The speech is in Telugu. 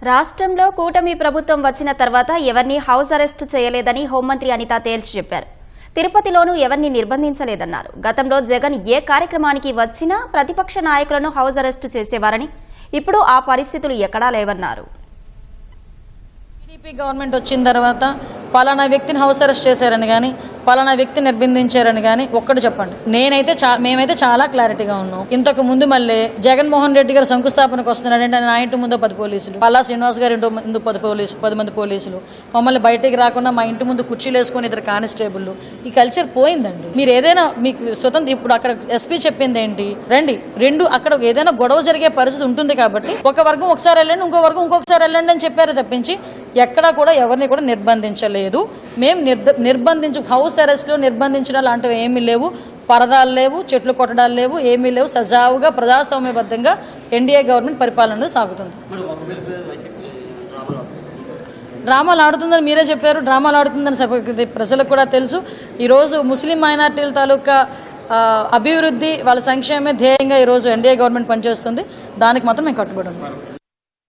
రాష్ట్రంలో కూటమి ప్రభుత్వం వచ్చిన తర్వాత ఎవరిని హౌస్ అరెస్టు చేయలేదని హోంమంత్రి అనిత తేల్చి చెప్పారు. తిరుపతిలోనూ ఎవరిని నిర్బంధించలేదన్నారు. గతంలో జగన్ ఏ కార్యక్రమానికి వచ్చినా ప్రతిపక్ష నాయకులను హౌస్ అరెస్టు చేసేవారని, ఇప్పుడు ఆ పరిస్థితులు ఎక్కడా లేవన్నారు. టీడీపీ గవర్నమెంట్ వచ్చిన తర్వాత పలానా వ్యక్తిని హౌస్ అరెస్ట్ చేశారని కానీ పలానా వ్యక్తిని నిర్బంధించారని కానీ ఒక్కటి చెప్పండి. మేమైతే చాలా క్లారిటీగా ఉన్నాం. ఇంతకు ముందు మళ్ళీ జగన్మోహన్ రెడ్డి గారు శంకుస్థాపనకు వస్తున్నాడంటే నా ఇంటి ముందు 10 పోలీసులు, పల్లా శ్రీనివాస్ గారి ఇంటి ముందు 10 మంది పోలీసులు, మమ్మల్ని బయటికి రాకుండా మా ఇంటి ముందు కుర్చీలు వేసుకుని 2 కానిస్టేబుల్. ఈ కల్చర్ పోయిందండి. మీరు ఏదైనా మీకు స్వతంత్ర ఇప్పుడు అక్కడ ఎస్పీ చెప్పింది ఏంటి, రండి అక్కడ ఏదైనా గొడవ జరిగే పరిస్థితి ఉంటుంది కాబట్టి ఒక వర్గం ఒకసారి వెళ్ళండి, ఇంకో వర్గం ఇంకొకసారి వెళ్ళండి అని చెప్పారు తప్పించి ఎక్కడా కూడా ఎవరిని కూడా నిర్బంధించలేదు. మేము నిర్బంధించు హౌస్ అరెస్ట్లో నిర్బంధించడం లాంటివి ఏమీ లేవు. పరదాలు లేవు, చెట్లు కొట్టడాలు లేవు, ఏమీ లేవు. సజావుగా ప్రజాస్వామ్యబద్ధంగా ఎన్డీఏ గవర్నమెంట్ పరిపాలన సాగుతుంది. డ్రామాలు ఆడుతుందని మీరే చెప్పారు. డ్రామాలు ఆడుతుందని ప్రజలకు కూడా తెలుసు. ఈరోజు ముస్లిం మైనార్టీల తాలూకా అభివృద్ధి, వాళ్ళ సంక్షేమే ధ్యేయంగా ఈరోజు ఎన్డీఏ గవర్నమెంట్ పనిచేస్తుంది. దానికి మాత్రం మేము కట్టుబడి ఉన్నాం.